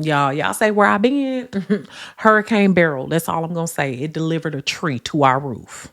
Y'all say where I been? Hurricane Barrel. That's all I'm going to say. It delivered a tree to our roof.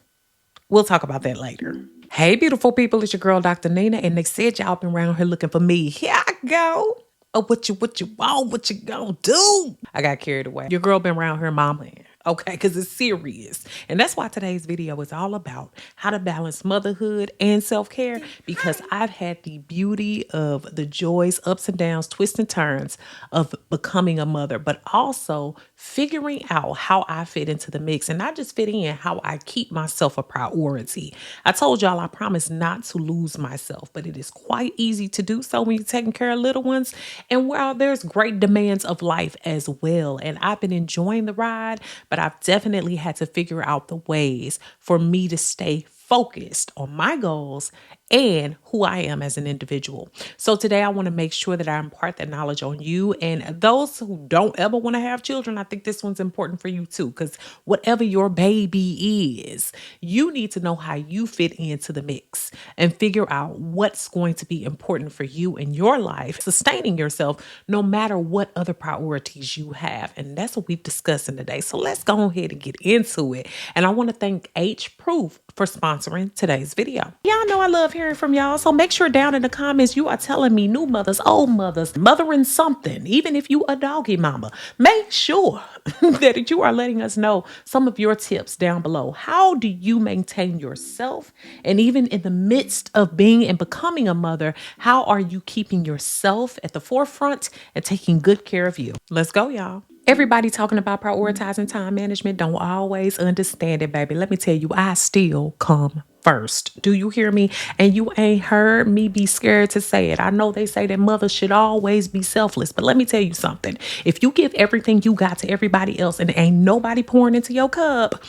We'll talk about that later. Hey, beautiful people. It's your girl, Dr. Nina. And they said y'all been around here looking for me. Here I go. Oh, what you want? What you gonna do? I got carried away. Your girl been around here mamaing. Okay, because it's serious. And that's why today's video is all about how to balance motherhood and self-care, because I've had the beauty of the joys, ups and downs, twists and turns of becoming a mother, but also figuring out how I fit into the mix, and not just fit in, how I keep myself a priority. I told y'all I promise not to lose myself, but it is quite easy to do so when you're taking care of little ones. And while there's great demands of life as well, and I've been enjoying the ride, but I've definitely had to figure out the ways for me to stay focused on my goals and who I am as an individual. So today I want to make sure that I impart that knowledge on you, and those who don't ever want to have children. I think this one's important for you too, because whatever your baby is, you need to know how you fit into the mix and figure out what's going to be important for you in your life, sustaining yourself no matter what other priorities you have. And that's what we've discussed in today. So let's go ahead and get into it. And I want to thank H Proof for sponsoring today's video. Y'all know I love hearing from y'all, so make sure down in the comments you are telling me, new mothers, old mothers, mothering something, even if you a doggy mama, make sure that you are letting us know some of your tips down below. How do you maintain yourself? And even in the midst of being and becoming a mother, how are you keeping yourself at the forefront and taking good care of you? Let's go, y'all. Everybody talking about prioritizing time management don't always understand it, baby. Let me tell you, I still come first. Do you hear me? And you ain't heard me be scared to say it. I know they say that mothers should always be selfless, but let me tell you something. If you give everything you got to everybody else and ain't nobody pouring into your cup,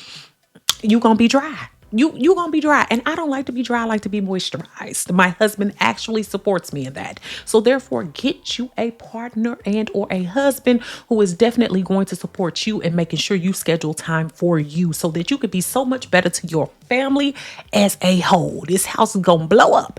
you gonna be dry. You gonna be dry. And I don't like to be dry. I like to be moisturized. My husband actually supports me in that. So therefore, get you a partner and or a husband who is definitely going to support you and making sure you schedule time for you so that you could be so much better to your family as a whole. This house is gonna blow up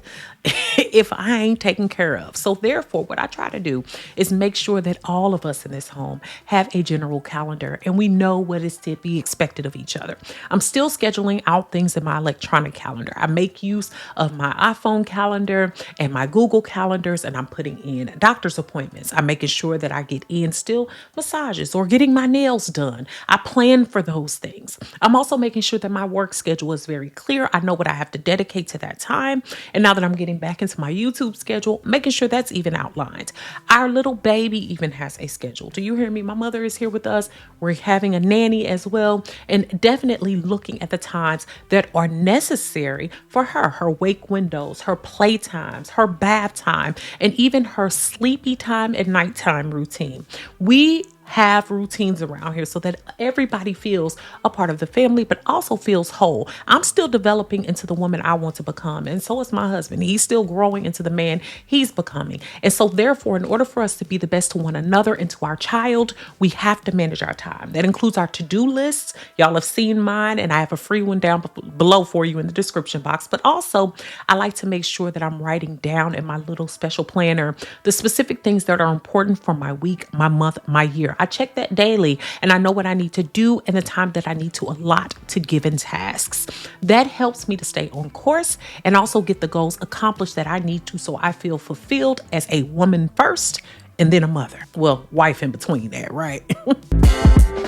if I ain't taken care of. So therefore, what I try to do is make sure that all of us in this home have a general calendar and we know what is to be expected of each other. I'm still scheduling out things in my electronic calendar. I make use of my iPhone calendar and my Google calendars, and I'm putting in doctor's appointments. I'm making sure that I get in still massages or getting my nails done. I plan for those things. I'm also making sure that my work schedule is very clear. I know what I have to dedicate to that time. And now that I'm getting back into my YouTube schedule, making sure that's even outlined. Our little baby even has a schedule. Do you hear me? My mother is here with us. We're having a nanny as well, and definitely looking at the times that are necessary for her wake windows, her play times, her bath time, and even her sleepy time and nighttime routine. We have routines around here so that everybody feels a part of the family, but also feels whole. I'm still developing into the woman I want to become. And so is my husband. He's still growing into the man he's becoming. And so therefore, in order for us to be the best to one another and to our child, we have to manage our time. That includes our to-do lists. Y'all have seen mine, and I have a free one down below for you in the description box. But also, I like to make sure that I'm writing down in my little special planner the specific things that are important for my week, my month, my year. I check that daily, and I know what I need to do and the time that I need to allot to given tasks. That helps me to stay on course and also get the goals accomplished that I need to, so I feel fulfilled as a woman first and then a mother. Well, wife in between that, right?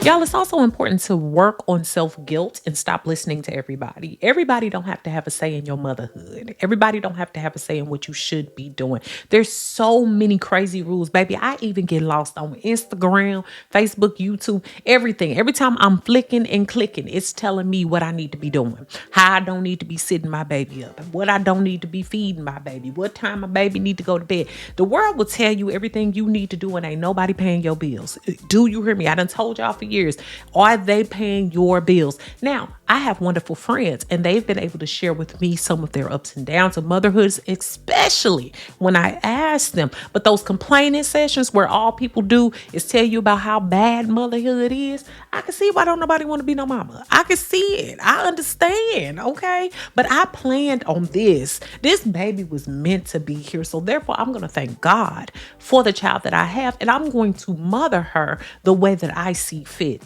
Y'all, it's also important to work on self-guilt and stop listening to everybody. Everybody don't have to have a say in your motherhood. Everybody don't have to have a say in what you should be doing. There's so many crazy rules, baby. I even get lost on Instagram, Facebook, YouTube, everything. Every time I'm flicking and clicking, it's telling me what I need to be doing, how I don't need to be sitting my baby up, what I don't need to be feeding my baby, what time my baby need to go to bed. The world will tell you everything you need to do, and ain't nobody paying your bills. Do you hear me? I done told y'all for years. years? Are they paying your bills? Now, I have wonderful friends and they've been able to share with me some of their ups and downs of motherhoods, especially when I ask them. But those complaining sessions where all people do is tell you about how bad motherhood is, I can see why don't nobody want to be no mama. I can see it. I understand, okay? But I planned on this. This baby was meant to be here. So therefore, I'm going to thank God for the child that I have, and I'm going to mother her the way that I see fit.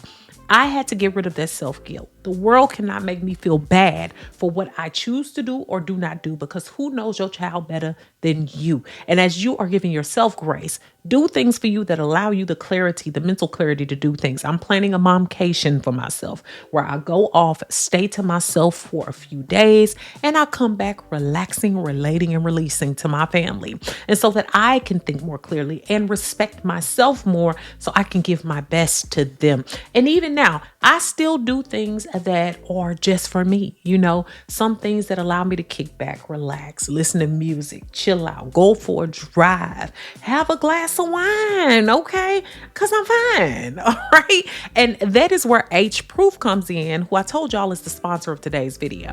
I had to get rid of that self-guilt. The world cannot make me feel bad for what I choose to do or do not do, because who knows your child better than you? And as you are giving yourself grace, do things for you that allow you the clarity, the mental clarity to do things. I'm planning a momcation for myself where I go off, stay to myself for a few days, and I come back relaxing, relating, and releasing to my family. And so that I can think more clearly and respect myself more so I can give my best to them. And even now, I still do things that are just for me. You know, some things that allow me to kick back, relax, listen to music, chill out, go for a drive, have a glass of wine, okay? Because I'm fine, all right? And that is where H-Proof comes in, who I told y'all is the sponsor of today's video.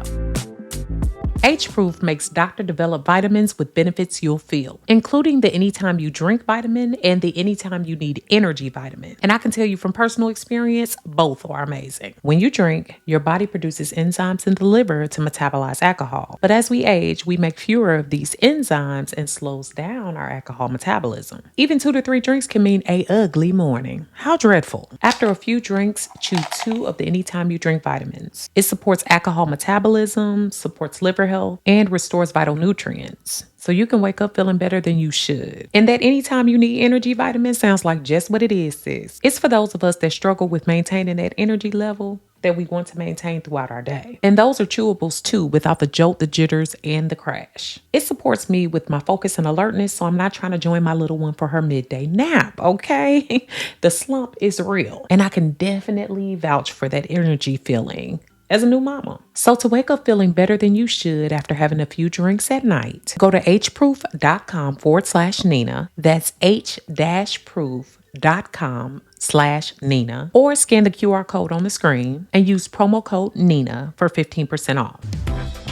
H-Proof makes doctor-developed vitamins with benefits you'll feel, including the Anytime You Drink vitamin and the Anytime You Need Energy vitamin. And I can tell you from personal experience, both are amazing. When you drink, your body produces enzymes in the liver to metabolize alcohol. But as we age, we make fewer of these enzymes and slows down our alcohol metabolism. Even 2 to 3 drinks can mean a ugly morning. How dreadful. After a few drinks, choose 2 of the Anytime You Drink vitamins. It supports alcohol metabolism, supports liver health, and restores vital nutrients. So you can wake up feeling better than you should. And that Anytime You Need Energy vitamin sounds like just what it is, sis. It's for those of us that struggle with maintaining that energy level that we want to maintain throughout our day. And those are chewables too, without the jolt, the jitters, and the crash. It supports me with my focus and alertness, so I'm not trying to join my little one for her midday nap, okay? The slump is real, and I can definitely vouch for that energy feeling as a new mama. So to wake up feeling better than you should after having a few drinks at night, go to hproof.com/Nina. That's h-proof.com/Nina, or scan the QR code on the screen and use promo code Nina for 15% off.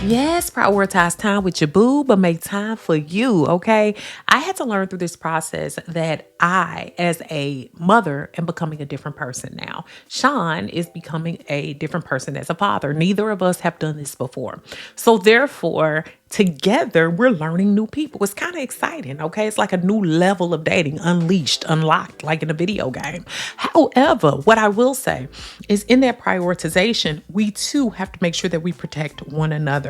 Yes, prioritize time with your boo, but make time for you, okay? I had to learn through this process that I, as a mother, am becoming a different person now. Sean is becoming a different person as a father. Neither of us have done this before. So therefore, together, we're learning new people. It's kind of exciting, okay? It's like a new level of dating, unleashed, unlocked, like in a video game. However, what I will say is in that prioritization, we too have to make sure that we protect one another.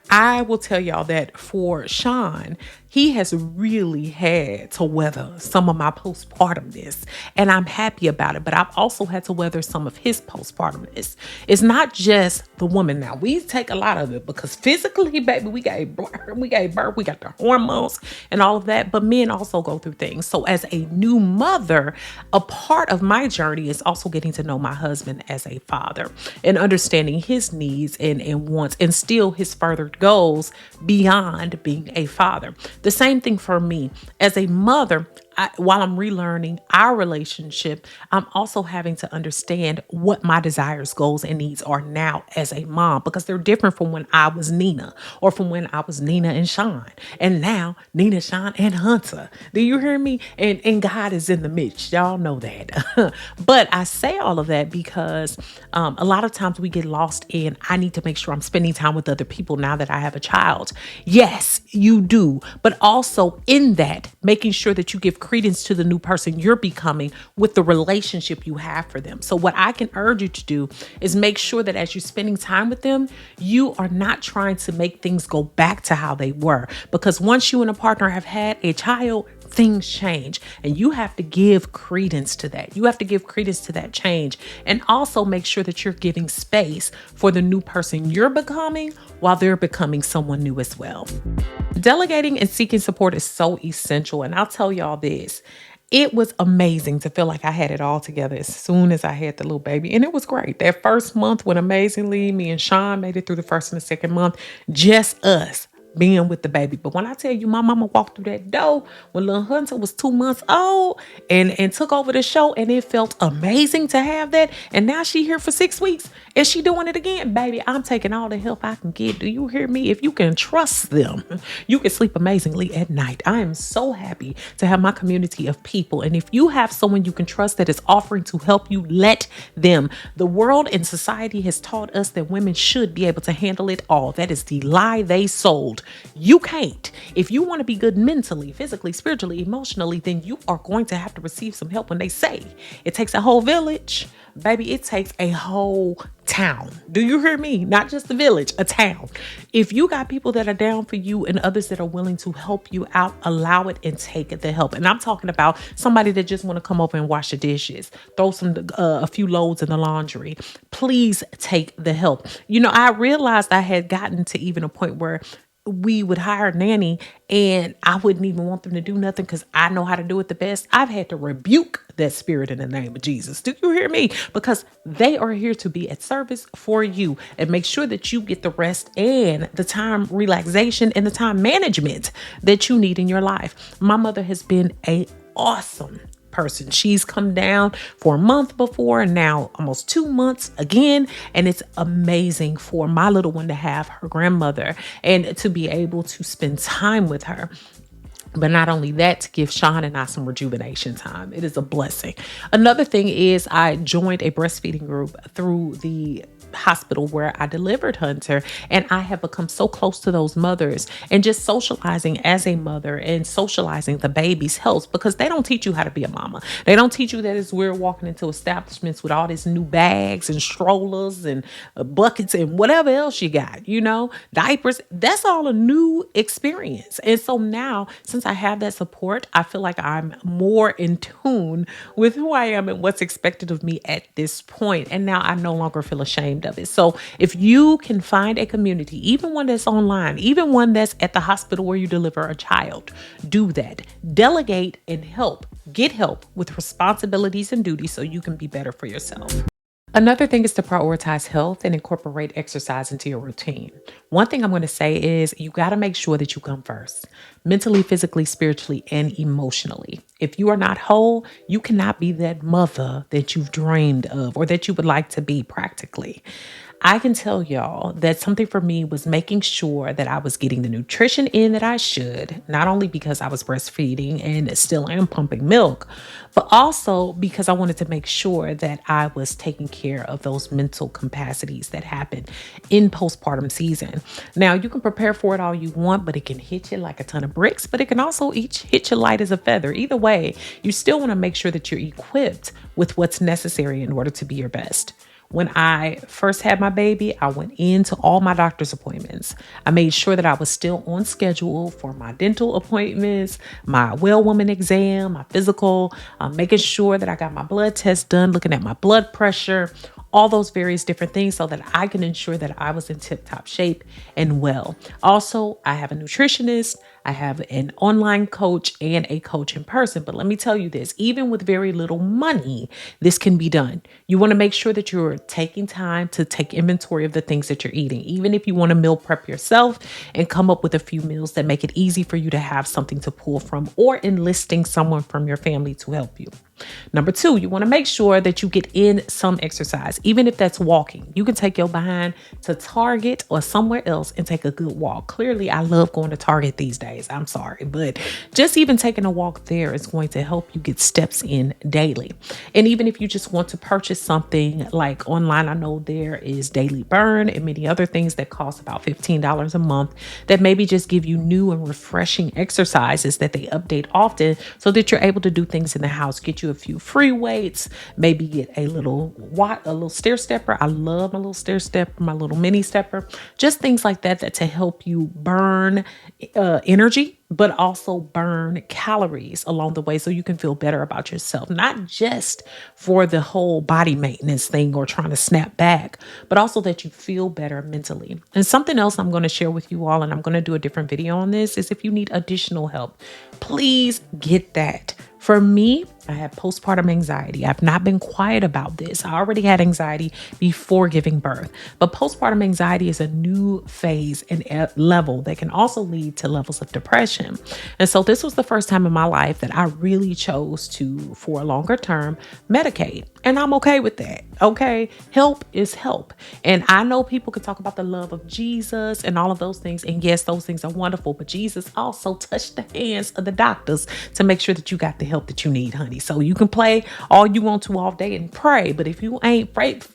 I will tell y'all that for Sean, he has really had to weather some of my postpartumness, and I'm happy about it. But I've also had to weather some of his postpartumness. It's not just the woman. Now, we take a lot of it because physically, baby, we gave birth, we got the hormones and all of that. But men also go through things. So as a new mother, a part of my journey is also getting to know my husband as a father and understanding his needs and wants, and still his further goals beyond being a father. The same thing for me as a mother. While I'm relearning our relationship, I'm also having to understand what my desires, goals, and needs are now as a mom, because they're different from when I was Nina or from when I was Nina and Sean, and now Nina, Sean, and Hunter. Do you hear me? And God is in the midst. Y'all know that. But I say all of that because a lot of times we get lost in, I need to make sure I'm spending time with other people now that I have a child. Yes, you do. But also in that, making sure that you give credence to the new person you're becoming with the relationship you have for them. So what I can urge you to do is make sure that as you're spending time with them, you are not trying to make things go back to how they were. Because once you and a partner have had a child, things change, and you have to give credence to that. You have to give credence to that change, and also make sure that you're giving space for the new person you're becoming while they're becoming someone new as well. Delegating and seeking support is so essential, and I'll tell y'all this. It was amazing to feel like I had it all together as soon as I had the little baby. And it was great. That first month went amazingly. Me and Sean made it through the first and the second month. Just us. being with the baby. But when I tell you, my mama walked through that door when little Hunter was 2 months old and took over the show, and it felt amazing to have that. And now she here for 6 weeks and she doing it again. Baby, I'm taking all the help I can get. Do you hear me? If you can trust them, you can sleep amazingly at night. I am so happy to have my community of people. And if you have someone you can trust that is offering to help you, let them. The world and society has taught us that women should be able to handle it all. That is the lie they sold. You can't. If you want to be good mentally, physically, spiritually, emotionally, then you are going to have to receive some help. When they say it takes a whole village, baby, it takes a whole town. Do you hear me? Not just a village, a town. If you got people that are down for you and others that are willing to help you out, allow it and take the help. And I'm talking about somebody that just want to come over and wash the dishes, throw a few loads in the laundry. Please take the help. I realized I had gotten to even a point where we would hire a nanny and I wouldn't even want them to do nothing because I know how to do it the best. I've had to rebuke that spirit in the name of Jesus. Do you hear me? Because they are here to be at service for you and make sure that you get the rest and the time relaxation and the time management that you need in your life. My mother has been an awesome person. She's come down for a month before and now almost 2 months again. And it's amazing for my little one to have her grandmother and to be able to spend time with her. But not only that, to give Sean and I some rejuvenation time. It is a blessing. Another thing is I joined a breastfeeding group through the hospital where I delivered Hunter, and I have become so close to those mothers and just socializing as a mother and socializing the baby's health, because they don't teach you how to be a mama. They don't teach you that it's weird walking into establishments with all these new bags and strollers and buckets and whatever else you got, diapers. That's all a new experience. And so now, since I have that support, I feel like I'm more in tune with who I am and what's expected of me at this point. And now I no longer feel ashamed of it. So if you can find a community, even one that's online, even one that's at the hospital where you deliver a child, do that. Delegate and help. Get help with responsibilities and duties so you can be better for yourself. Another thing is to prioritize health and incorporate exercise into your routine. One thing I'm going to say is you got to make sure that you come first, mentally, physically, spiritually, and emotionally. If you are not whole, you cannot be that mother that you've dreamed of or that you would like to be practically. I can tell y'all that something for me was making sure that I was getting the nutrition in that I should, not only because I was breastfeeding and still am pumping milk, but also because I wanted to make sure that I was taking care of those mental capacities that happen in postpartum season. Now, you can prepare for it all you want, but it can hit you like a ton of bricks, but it can also hit you light as a feather. Either way, you still want to make sure that you're equipped with what's necessary in order to be your best. When I first had my baby, I went into all my doctor's appointments. I made sure that I was still on schedule for my dental appointments, my well woman exam, my physical, making sure that I got my blood test done, looking at my blood pressure, all those various different things so that I can ensure that I was in tip-top shape and well. Also, I have a nutritionist, I have an online coach and a coach in person. But let me tell you this, even with very little money, this can be done. You want to make sure that you're taking time to take inventory of the things that you're eating. Even if you want to meal prep yourself and come up with a few meals that make it easy for you to have something to pull from, or enlisting someone from your family to help you. Number 2, you want to make sure that you get in some exercise, even if that's walking. You can take your behind to Target or somewhere else and take a good walk. Clearly, I love going to Target these days. I'm sorry, but just even taking a walk there is going to help you get steps in daily. And even if you just want to purchase something like online, I know there is Daily Burn and many other things that cost about $15 a month that maybe just give you new and refreshing exercises that they update often so that you're able to do things in the house, get you a few free weights, maybe get a little stair stepper. I love my little stair stepper, my little mini stepper, just things like that to help you burn energy, but also burn calories along the way so you can feel better about yourself, not just for the whole body maintenance thing or trying to snap back, but also that you feel better mentally. And something else I'm going to share with you all, and I'm going to do a different video on this, is if you need additional help, please get that For me, I have postpartum anxiety. I've not been quiet about this. I already had anxiety before giving birth, but postpartum anxiety is a new phase and level that can also lead to levels of depression. And so this was the first time in my life that I really chose to, for a longer term, medicate. And I'm okay with that. Okay. Help is help. And I know people can talk about the love of Jesus and all of those things. And yes, those things are wonderful, but Jesus also touched the hands of the doctors to make sure that you got the help that you need, honey. So you can play all you want to all day and pray, but if you ain't faith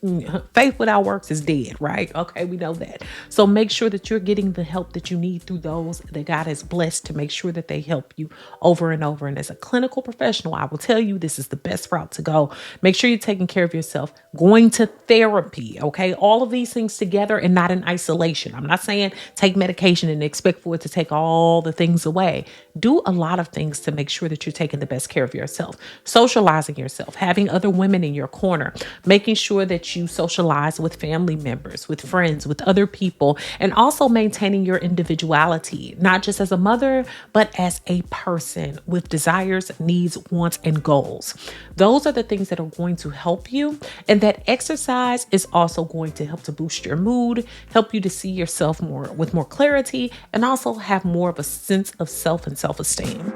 without works is dead, right? Okay, we know that. So make sure that you're getting the help that you need through those that God has blessed to make sure that they help you over and over. And as a clinical professional, I will tell you this is the best route to go. Make sure you're taking care of yourself, going to therapy, okay? All of these things together and not in isolation. I'm not saying take medication and expect for it to take all the things away. Do a lot of things to make sure that you're taking the best care of yourself. Socializing yourself, having other women in your corner, making sure that you socialize with family members, with friends, with other people, and also maintaining your individuality, not just as a mother, but as a person with desires, needs, wants, and goals. Those are the things that are going to help you. And that exercise is also going to help to boost your mood, help you to see yourself with more clarity, and also have more of a sense of self and self-esteem.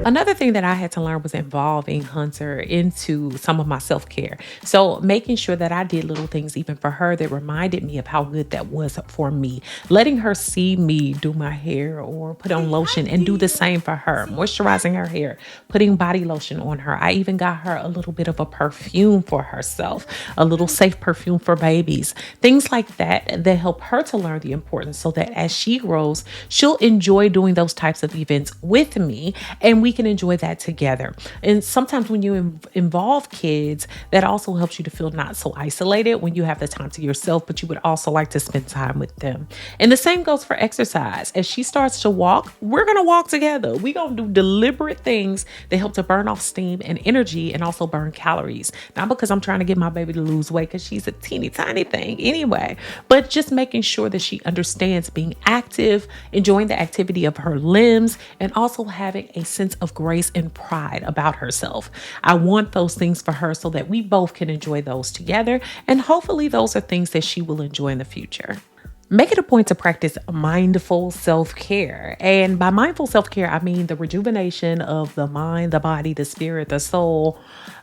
Another thing that I had to learn was involving Hunter into some of my self-care. So making sure that I did little things even for her that reminded me of how good that was for me. Letting her see me do my hair or put on lotion and do the same for her. Moisturizing her hair, putting body lotion on her. I even got her a little bit of a perfume for herself, a little safe perfume for babies. Things like that help her to learn the importance so that as she grows, she'll enjoy doing those types of events with me and we can enjoy that together. And sometimes when you involve kids, that also helps you to feel not so isolated when you have the time to yourself, but you would also like to spend time with them. And the same goes for exercise. As she starts to walk, we're going to walk together. We're going to do deliberate things that help to burn off steam and energy and also burn calories. Not because I'm trying to get my baby to lose weight because she's a teeny tiny thing anyway, but just making sure that she understands being active, enjoying the activity of her limbs, and also having a sense of grace and pride about herself. I want those things for her so that we both can enjoy those together. And hopefully those are things that she will enjoy in the future. Make it a point to practice mindful self-care. And by mindful self-care, I mean the rejuvenation of the mind, the body, the spirit, the soul,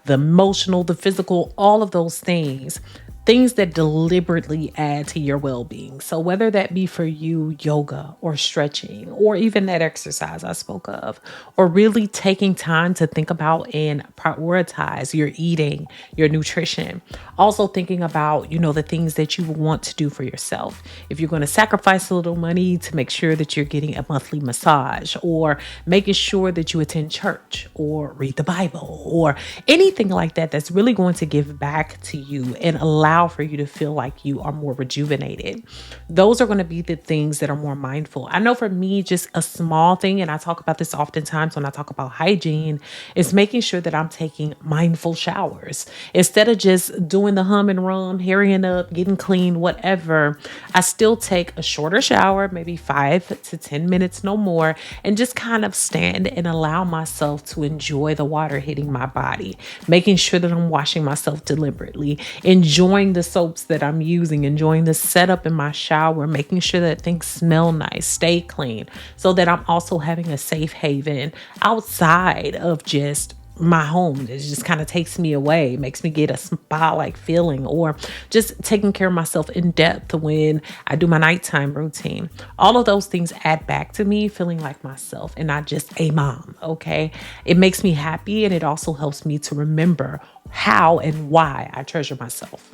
the emotional, the physical, all of those things. Things that deliberately add to your well-being. So whether that be for you, yoga or stretching, or even that exercise I spoke of, or really taking time to think about and prioritize your eating, your nutrition. Also thinking about, the things that you want to do for yourself. If you're going to sacrifice a little money to make sure that you're getting a monthly massage, or making sure that you attend church or read the Bible or anything like that, that's really going to give back to you and allow for you to feel like you are more rejuvenated. Those are going to be the things that are more mindful. I know for me, just a small thing, and I talk about this oftentimes when I talk about hygiene, is making sure that I'm taking mindful showers. Instead of just doing the hum and rum, hurrying up, getting clean, whatever, I still take a shorter shower, maybe 5 to 10 minutes, no more, and just kind of stand and allow myself to enjoy the water hitting my body, making sure that I'm washing myself deliberately, enjoying the soaps that I'm using, enjoying the setup in my shower, making sure that things smell nice, stay clean, so that I'm also having a safe haven outside of just my home. It just kind of takes me away, makes me get a spa-like feeling, or just taking care of myself in depth when I do my nighttime routine. All of those things add back to me feeling like myself and not just a mom, okay? It makes me happy, and it also helps me to remember how and why I treasure myself.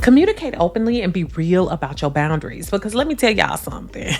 Communicate openly and be real about your boundaries, because let me tell y'all something.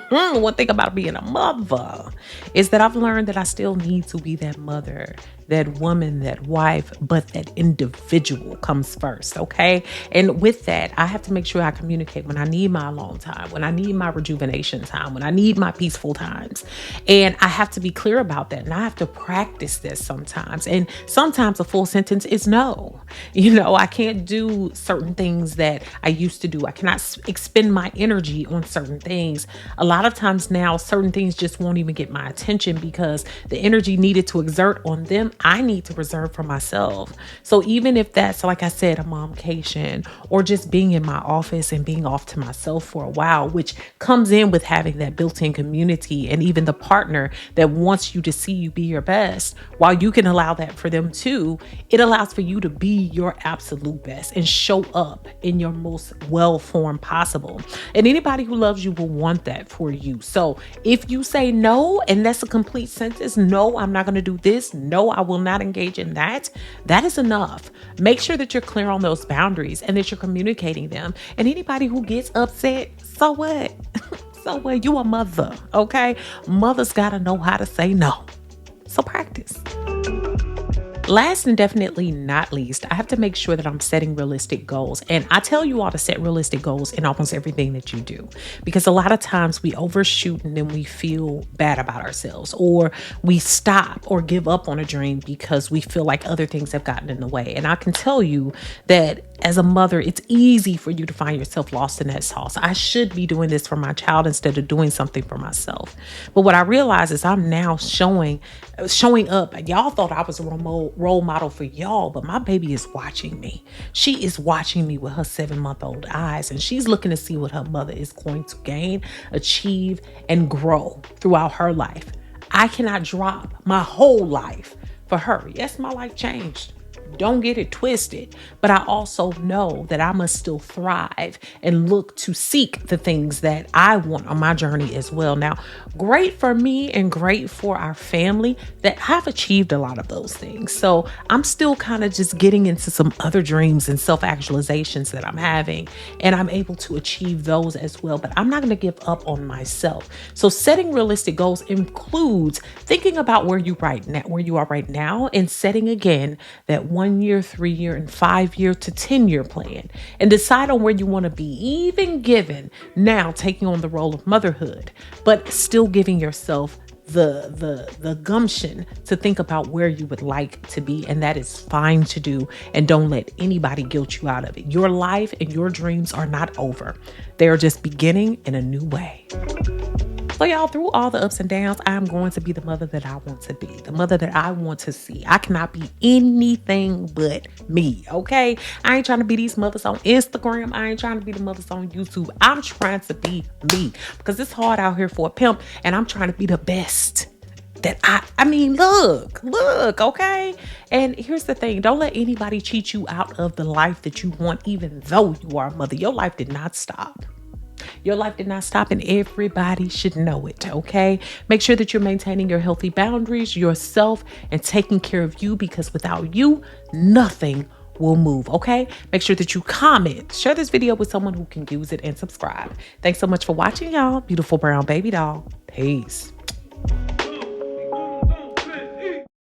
One thing about being a mother is that I've learned that I still need to be that mother that woman, that wife, but that individual comes first, okay? And with that, I have to make sure I communicate when I need my alone time, when I need my rejuvenation time, when I need my peaceful times. And I have to be clear about that. And I have to practice this sometimes. And sometimes a full sentence is no. I can't do certain things that I used to do. I cannot expend my energy on certain things. A lot of times now, certain things just won't even get my attention because the energy needed to exert on them, I need to reserve for myself. So even if that's, like I said, a momcation or just being in my office and being off to myself for a while, which comes in with having that built-in community and even the partner that wants you to see you be your best, while you can allow that for them too, it allows for you to be your absolute best and show up in your most well-formed possible. And anybody who loves you will want that for you. So if you say no, and that's a complete sentence, no, I'm not going to do this. No, I will not engage in that. That is enough. Make sure that you're clear on those boundaries and that you're communicating them. And anybody who gets upset, so what? So what? You a mother, okay? Mothers got to know how to say no. So practice. Last and definitely not least, I have to make sure that I'm setting realistic goals. And I tell you all to set realistic goals in almost everything that you do, because a lot of times we overshoot and then we feel bad about ourselves, or we stop or give up on a dream because we feel like other things have gotten in the way. And I can tell you that as a mother, it's easy for you to find yourself lost in that sauce. I should be doing this for my child instead of doing something for myself. But what I realize is I'm now showing up. Y'all thought I was a role model for y'all, but my baby is watching me. She is watching me with her 7-month-old eyes, and she's looking to see what her mother is going to gain, achieve, and grow throughout her life. I cannot drop my whole life for her. Yes, my life changed. Don't get it twisted. But I also know that I must still thrive and look to seek the things that I want on my journey as well. Now, great for me and great for our family that I've achieved a lot of those things. So I'm still kind of just getting into some other dreams and self-actualizations that I'm having, and I'm able to achieve those as well. But I'm not going to give up on myself. So setting realistic goals includes thinking about where you are right now, and setting again that 1 year, 3 year, and 5 year to 10-year plan, and decide on where you want to be, even given now taking on the role of motherhood, but still giving yourself the gumption to think about where you would like to be. And that is fine to do. And don't let anybody guilt you out of it. Your life and your dreams are not over. They are just beginning in a new way. So y'all, through all the ups and downs, I'm going to be the mother that I want to be, the mother that I want to see. I cannot be anything but me, okay? I ain't trying to be these mothers on Instagram. I ain't trying to be the mothers on YouTube. I'm trying to be me, because it's hard out here for a pimp, and I'm trying to be the best that I mean, look, okay? And here's the thing. Don't let anybody cheat you out of the life that you want, even though you are a mother. Your life did not stop. Your life did not stop, and everybody should know it, okay? Make sure that you're maintaining your healthy boundaries, yourself, and taking care of you, because without you, nothing will move, okay? Make sure that you comment, share this video with someone who can use it, and subscribe. Thanks so much for watching, y'all. Beautiful brown baby doll. Peace.